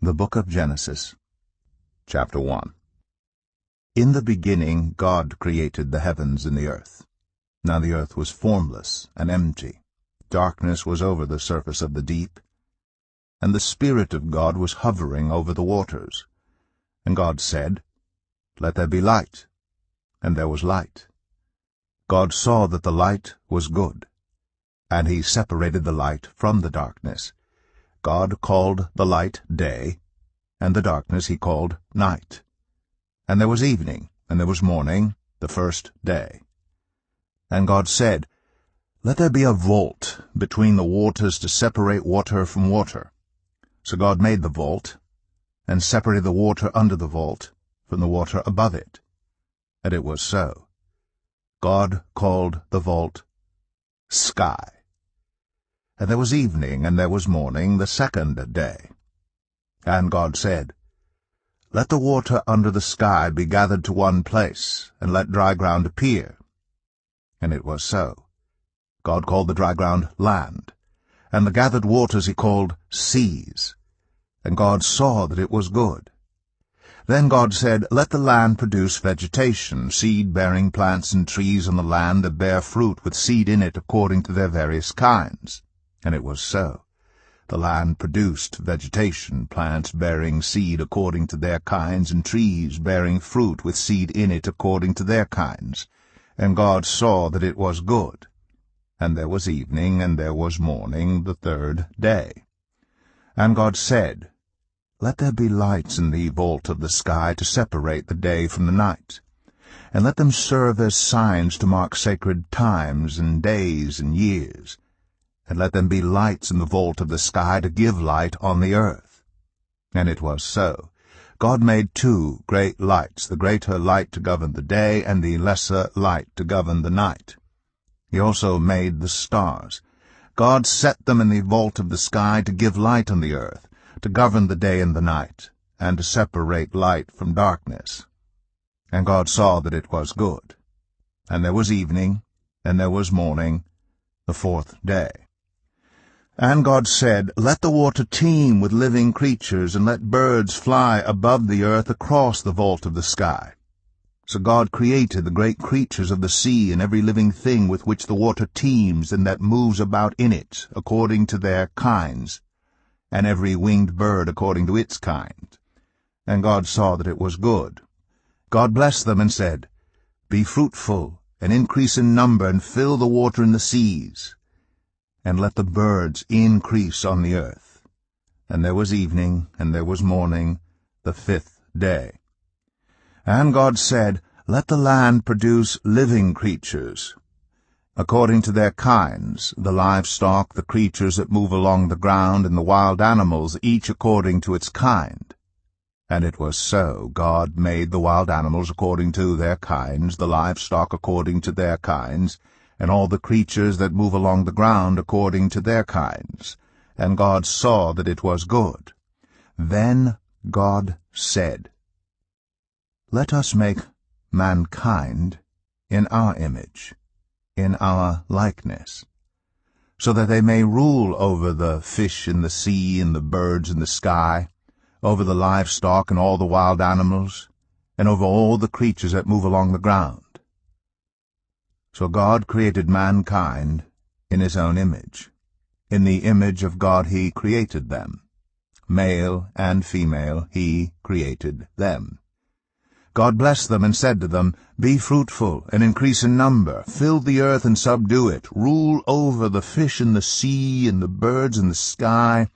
The Book of Genesis, Chapter 1. In the beginning God created the heavens and the earth. Now the earth was formless and empty. Darkness was over the surface of the deep, and the Spirit of God was hovering over the waters. And God said, "Let there be light." And there was light. God saw that the light was good, and he separated the light from the darkness. God called the light day, and the darkness he called night. And there was evening, and there was morning, the first day. And God said, "Let there be a vault between the waters to separate water from water." So God made the vault, and separated the water under the vault from the water above it. And it was so. God called the vault sky. And there was evening, and there was morning, the second day. And God said, "Let the water under the sky be gathered to one place, and let dry ground appear." And it was so. God called the dry ground land, and the gathered waters he called seas. And God saw that it was good. Then God said, "Let the land produce vegetation, seed-bearing plants and trees on the land that bear fruit with seed in it according to their various kinds." And it was so. The land produced vegetation, plants bearing seed according to their kinds, and trees bearing fruit with seed in it according to their kinds. And God saw that it was good. And there was evening, and there was morning, the third day. And God said, "Let there be lights in the vault of the sky to separate the day from the night, and let them serve as signs to mark sacred times and days and years. And let them be lights in the vault of the sky to give light on the earth." And it was so. God made two great lights, the greater light to govern the day, and the lesser light to govern the night. He also made the stars. God set them in the vault of the sky to give light on the earth, to govern the day and the night, and to separate light from darkness. And God saw that it was good. And there was evening, and there was morning, the fourth day. And God said, "Let the water teem with living creatures, and let birds fly above the earth across the vault of the sky." So God created the great creatures of the sea and every living thing with which the water teems and that moves about in it, according to their kinds, and every winged bird according to its kind. And God saw that it was good. God blessed them and said, "Be fruitful, and increase in number, and fill the water in the seas, and let the birds increase on the earth." And there was evening, and there was morning, the fifth day. And God said, "Let the land produce living creatures, according to their kinds, the livestock, the creatures that move along the ground, and the wild animals, each according to its kind." And it was so. God made the wild animals according to their kinds, the livestock according to their kinds, and all the creatures that move along the ground according to their kinds. And God saw that it was good. Then God said, "Let us make mankind in our image, in our likeness, so that they may rule over the fish in the sea and the birds in the sky, over the livestock and all the wild animals, and over all the creatures that move along the ground." So God created mankind in his own image. In the image of God he created them. Male and female he created them. God blessed them and said to them, "Be fruitful and increase in number, fill the earth and subdue it, rule over the fish in the sea and the birds in the sky,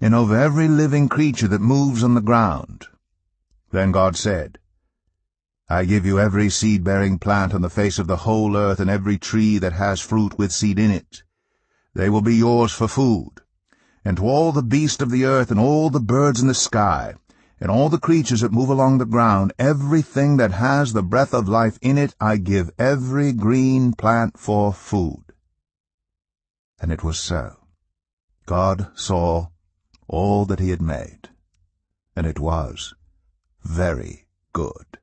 and over every living creature that moves on the ground." Then God said, "I give you every seed-bearing plant on the face of the whole earth, and every tree that has fruit with seed in it. They will be yours for food. And to all the beasts of the earth, and all the birds in the sky, and all the creatures that move along the ground, everything that has the breath of life in it, I give every green plant for food." And it was so. God saw all that he had made, and it was very good.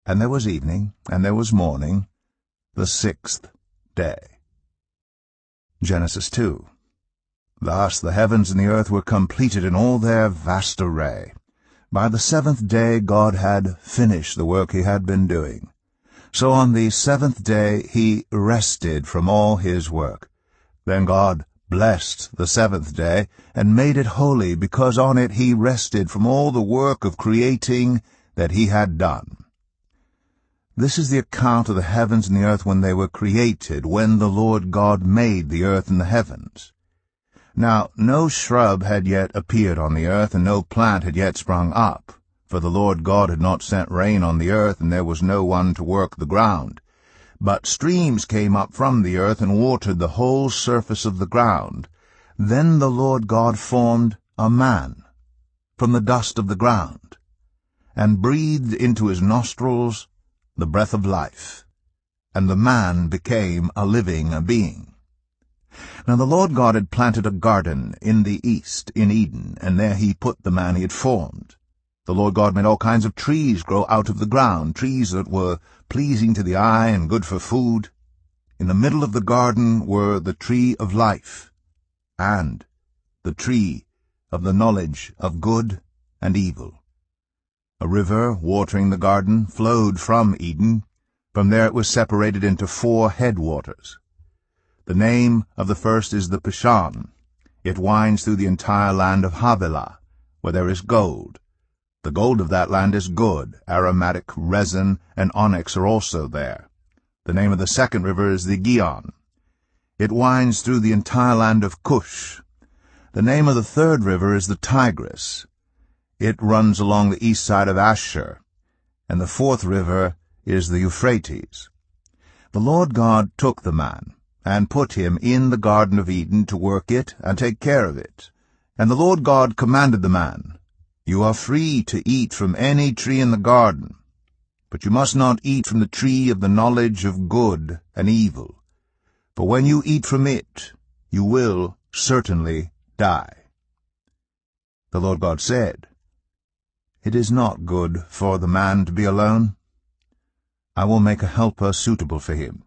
And there was evening, and there was morning, the sixth day. Genesis 2. Thus the heavens and the earth were completed in all their vast array. By the seventh day God had finished the work he had been doing. So on the seventh day he rested from all his work. Then God blessed the seventh day and made it holy, because on it he rested from all the work of creating that he had done. This is the account of the heavens and the earth when they were created, when the Lord God made the earth and the heavens. Now no shrub had yet appeared on the earth, and no plant had yet sprung up, for the Lord God had not sent rain on the earth, and there was no one to work the ground. But streams came up from the earth and watered the whole surface of the ground. Then the Lord God formed a man from the dust of the ground, and breathed into his nostrils the breath of life, and the man became a living being. Now the Lord God had planted a garden in the east, in Eden, and there he put the man he had formed. The Lord God made all kinds of trees grow out of the ground, trees that were pleasing to the eye and good for food. In the middle of the garden were the tree of life, and the tree of the knowledge of good and evil. A river, watering the garden, flowed from Eden. From there it was separated into 4 headwaters. The name of the first is the Pishon. It winds through the entire land of Havilah, where there is gold. The gold of that land is good. Aromatic, resin, and onyx are also there. The name of the second river is the Gihon. It winds through the entire land of Cush. The name of the third river is the Tigris. It runs along the east side of Ashur. And the fourth river is the Euphrates. The Lord God took the man and put him in the Garden of Eden to work it and take care of it. And the Lord God commanded the man, "You are free to eat from any tree in the garden, but you must not eat from the tree of the knowledge of good and evil, for when you eat from it, you will certainly die." The Lord God said, "It is not good for the man to be alone. I will make a helper suitable for him."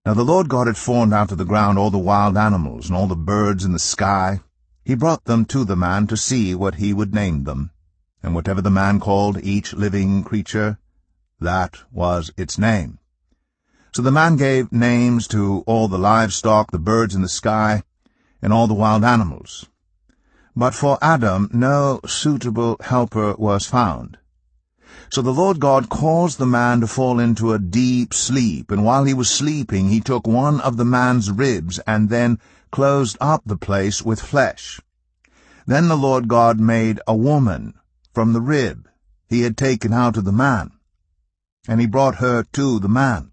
Now the Lord God had formed out of the ground all the wild animals and all the birds in the sky. He brought them to the man to see what he would name them. And whatever the man called each living creature, that was its name. So the man gave names to all the livestock, the birds in the sky, and all the wild animals. But for Adam no suitable helper was found. So the Lord God caused the man to fall into a deep sleep, and while he was sleeping he took one of the man's ribs and then closed up the place with flesh. Then the Lord God made a woman from the rib he had taken out of the man, and he brought her to the man.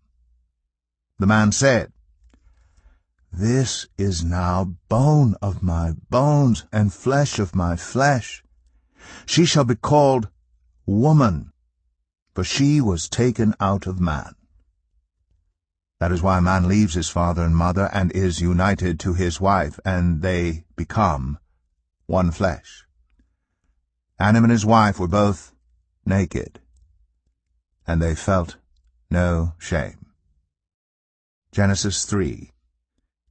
The man said, "This is now bone of my bones and flesh of my flesh. She shall be called woman, for she was taken out of man." That is why a man leaves his father and mother and is united to his wife, and they become one flesh. Adam and his wife were both naked, and they felt no shame. Genesis 3.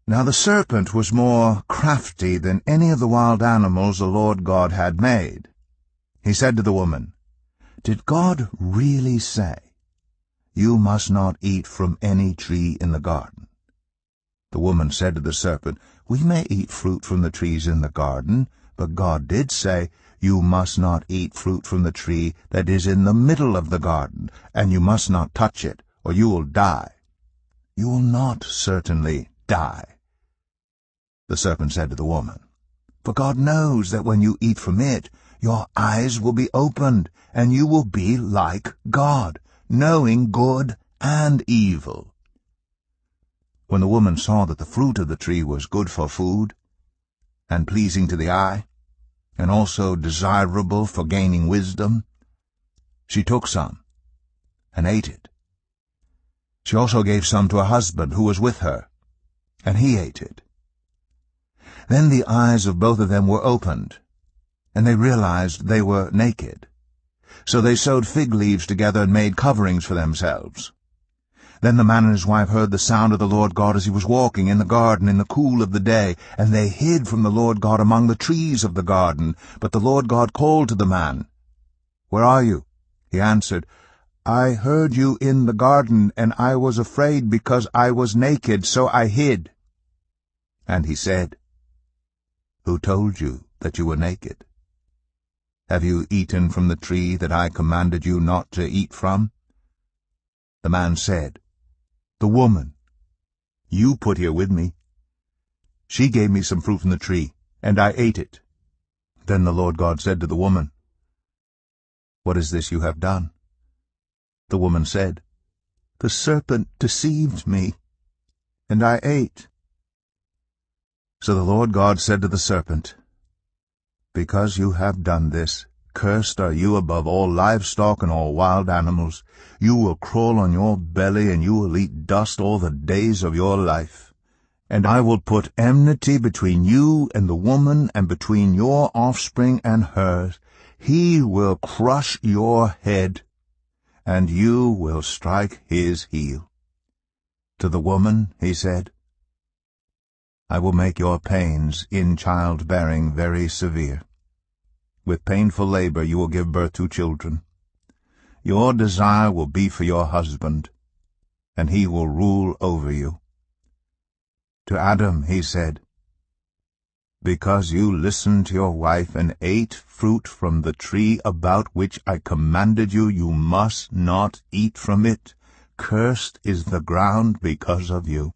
Now the serpent was more crafty than any of the wild animals the Lord God had made. He said to the woman, "Did God really say, 'You must not eat from any tree in the garden'?" The woman said to the serpent, "We may eat fruit from the trees in the garden, but God did say, 'You must not eat fruit from the tree that is in the middle of the garden, and you must not touch it, or you will die.' You will not certainly die." The serpent said to the woman, "For God knows that when you eat from it, your eyes will be opened, and you will be like God, knowing good and evil." When the woman saw that the fruit of the tree was good for food, and pleasing to the eye, and also desirable for gaining wisdom, she took some and ate it. She also gave some to her husband who was with her, and he ate it. Then the eyes of both of them were opened, and they realized they were naked. So they sewed fig leaves together and made coverings for themselves. Then the man and his wife heard the sound of the Lord God as he was walking in the garden in the cool of the day, and they hid from the Lord God among the trees of the garden. But the Lord God called to the man, "Where are you?" He answered, "I heard you in the garden, and I was afraid because I was naked, so I hid." And he said, "Who told you that you were naked? Have you eaten from the tree that I commanded you not to eat from?" The man said, "The woman you put here with me, she gave me some fruit from the tree, and I ate it." Then the Lord God said to the woman, "What is this you have done?" The woman said, "The serpent deceived me, and I ate." So the Lord God said to the serpent, "Because you have done this, cursed are you above all livestock and all wild animals. You will crawl on your belly, and you will eat dust all the days of your life. And I will put enmity between you and the woman, and between your offspring and hers. He will crush your head, and you will strike his heel." To the woman he said, "I will make your pains in childbearing very severe. With painful labor you will give birth to children. Your desire will be for your husband, and he will rule over you." To Adam he said, "Because you listened to your wife and ate fruit from the tree about which I commanded you, you must not eat from it. Cursed is the ground because of you.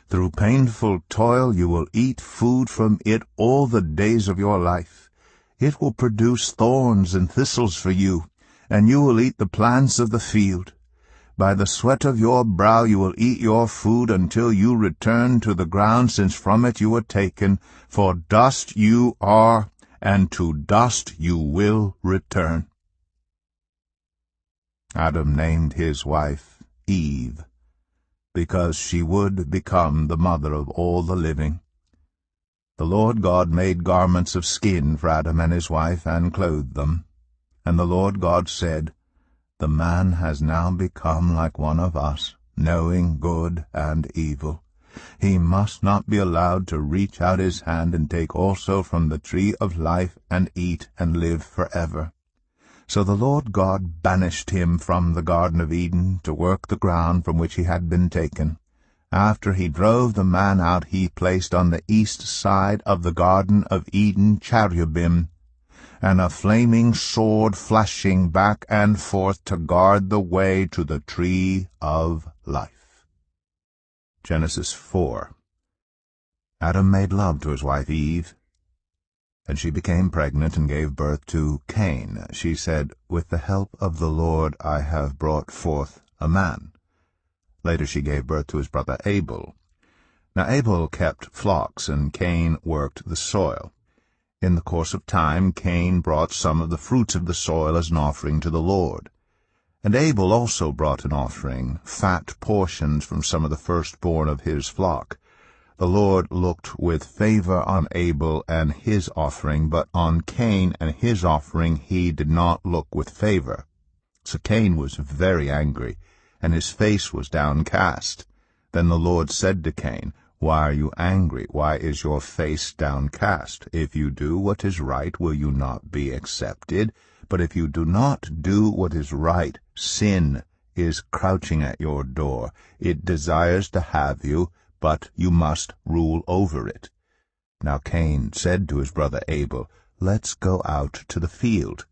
Through painful toil you will eat food from it all the days of your life. It will produce thorns and thistles for you, and you will eat the plants of the field. By the sweat of your brow you will eat your food until you return to the ground, since from it you were taken. For dust you are, and to dust you will return." Adam named his wife Eve, because she would become the mother of all the living. The Lord God made garments of skin for Adam and his wife, and clothed them. And the Lord God said, "The man has now become like one of us, knowing good and evil. He must not be allowed to reach out his hand and take also from the tree of life and eat and live forever." So the Lord God banished him from the Garden of Eden to work the ground from which he had been taken. After he drove the man out, he placed on the east side of the Garden of Eden cherubim, and a flaming sword flashing back and forth to guard the way to the tree of life. Genesis 4. Adam made love to his wife Eve, and she became pregnant and gave birth to Cain. She said, "With the help of the Lord I have brought forth a man." Later she gave birth to his brother Abel. Now Abel kept flocks, and Cain worked the soil. In the course of time Cain brought some of the fruits of the soil as an offering to the Lord. And Abel also brought an offering, fat portions from some of the firstborn of his flock. The Lord looked with favor on Abel and his offering, but on Cain and his offering he did not look with favor. So Cain was very angry, and his face was downcast. Then the Lord said to Cain, "Why are you angry? Why is your face downcast? If you do what is right, will you not be accepted? But if you do not do what is right, sin is crouching at your door. It desires to have you, but you must rule over it." Now Cain said to his brother Abel, "Let's go out to the field."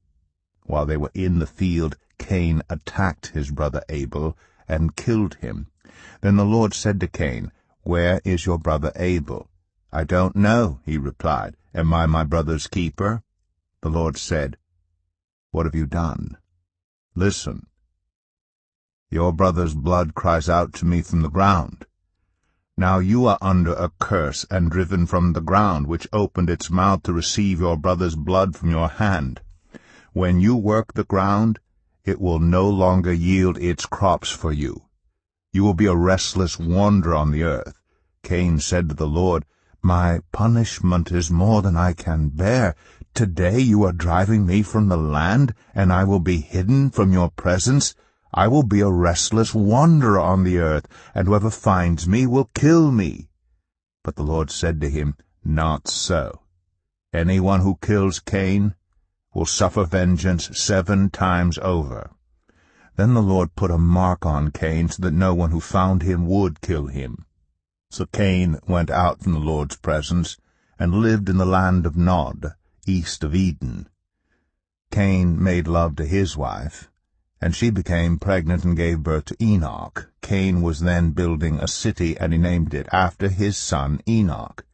While they were in the field, Cain attacked his brother Abel and killed him. Then the Lord said to Cain, "Where is your brother Abel?" "I don't know," he replied. "Am I my brother's keeper?" The Lord said, "What have you done? Listen. Your brother's blood cries out to me from the ground. Now you are under a curse and driven from the ground, which opened its mouth to receive your brother's blood from your hand. When you work the ground, it will no longer yield its crops for you. You will be a restless wanderer on the earth." Cain said to the Lord, "My punishment is more than I can bear. Today you are driving me from the land, and I will be hidden from your presence. I will be a restless wanderer on the earth, and whoever finds me will kill me. But the Lord said to him, Not so. Anyone who kills Cain will suffer vengeance 7 times over. Then the Lord put a mark on Cain so that no one who found him would kill him. So Cain went out from the Lord's presence and lived in the land of Nod, east of Eden. Cain made love to his wife, and she became pregnant and gave birth to Enoch. Cain was then building a city, and he named it after his son Enoch.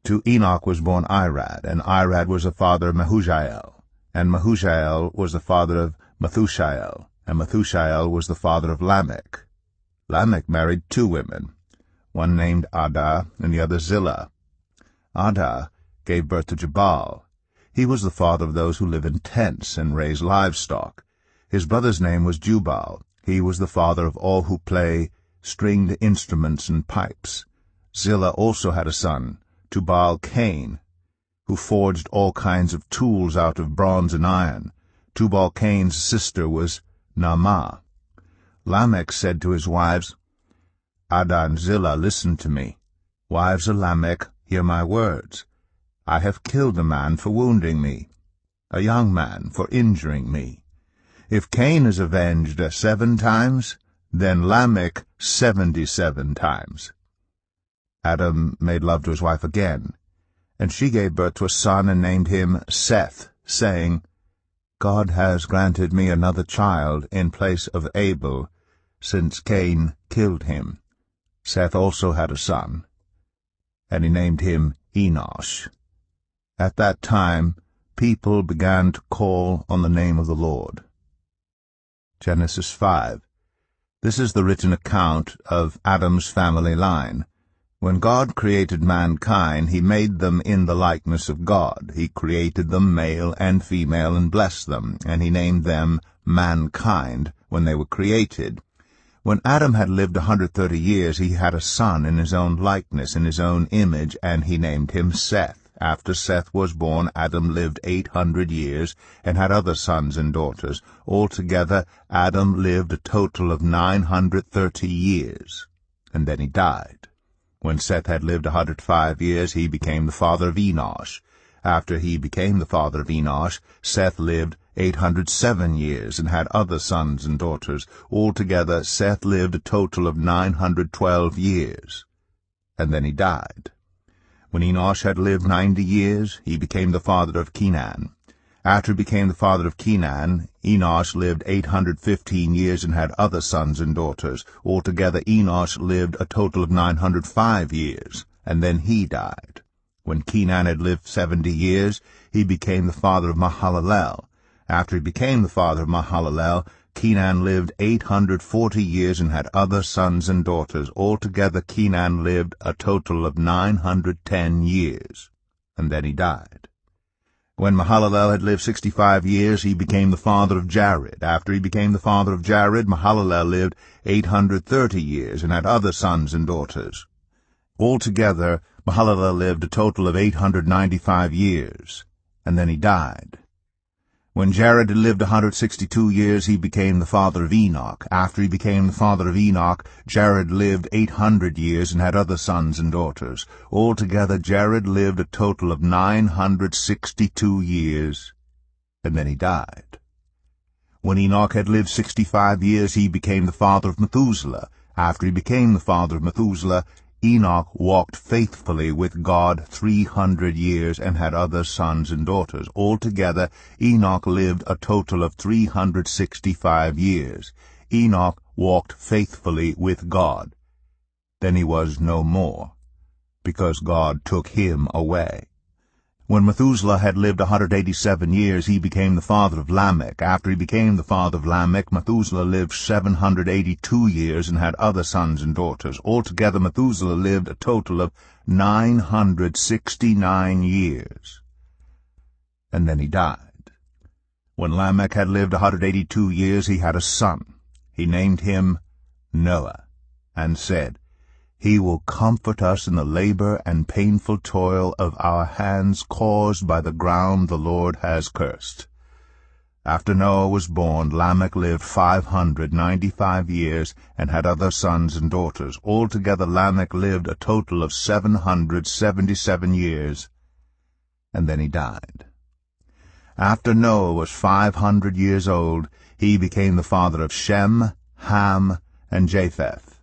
To Enoch was born Irad, and Irad was the father of Mehujael, and Mehujael was the father of Methushael, and Methushael was the father of Lamech. Lamech married 2 women, one named Adah and the other Zillah. Adah gave birth to Jabal. He was the father of those who live in tents and raise livestock. His brother's name was Jubal. He was the father of all who play stringed instruments and pipes. Zillah also had a son, Tubal-Cain, who forged all kinds of tools out of bronze and iron. Tubal-Cain's sister was Naamah. Lamech said to his wives, Adah and Zillah, listen to me. Wives of Lamech, hear my words. I have killed a man for wounding me, a young man for injuring me. If Cain is avenged 7 times, then Lamech 77 times. Adam made love to his wife again, and she gave birth to a son and named him Seth, saying, God has granted me another child in place of Abel, since Cain killed him. Seth also had a son, and he named him Enosh. At that time, people began to call on the name of the Lord. Genesis 5. This is the written account of Adam's family line. When God created mankind, he made them in the likeness of God. He created them male and female and blessed them, and he named them mankind when they were created. When Adam had lived 130 years, he had a son in his own likeness, in his own image, and he named him Seth. After Seth was born, Adam lived 800 years and had other sons and daughters. Altogether, Adam lived a total of 930 years, and then he died. When Seth had lived 105 years, he became the father of Enosh. After he became the father of Enosh, Seth lived 807 years and had other sons and daughters. Altogether, Seth lived a total of 912 years, and then he died. When Enosh had lived 90 years, he became the father of Kenan. After he became the father of Kenan, Enosh lived 815 years and had other sons and daughters. Altogether, Enosh lived a total of 905 years, and then he died. When Kenan had lived 70 years, he became the father of Mahalalel. After he became the father of Mahalalel, Kenan lived 840 years and had other sons and daughters. Altogether, Kenan lived a total of 910 years, and then he died. When Mahalalel had lived 65 years, he became the father of Jared. After he became the father of Jared, Mahalalel lived 830 years and had other sons and daughters. Altogether, Mahalalel lived a total of 895 years, and then he died. When Jared had lived 162 years, he became the father of Enoch. After he became the father of Enoch, Jared lived 800 years and had other sons and daughters. Altogether, Jared lived a total of 962 years, and then he died. When Enoch had lived 65 years, he became the father of Methuselah. After he became the father of Methuselah, Enoch walked faithfully with God 300 years and had other sons and daughters. Altogether, Enoch lived a total of 365 years. Enoch walked faithfully with God. Then he was no more, because God took him away. When Methuselah had lived 187 years, he became the father of Lamech. After he became the father of Lamech, Methuselah lived 782 years and had other sons and daughters. Altogether, Methuselah lived a total of 969 years, and then he died. When Lamech had lived 182 years, he had a son. He named him Noah, and said, He will comfort us in the labor and painful toil of our hands caused by the ground the Lord has cursed. After Noah was born, Lamech lived 595 years and had other sons and daughters. Altogether Lamech lived a total of 777 years, and then he died. After Noah was 500 years old, he became the father of Shem, Ham, and Japheth.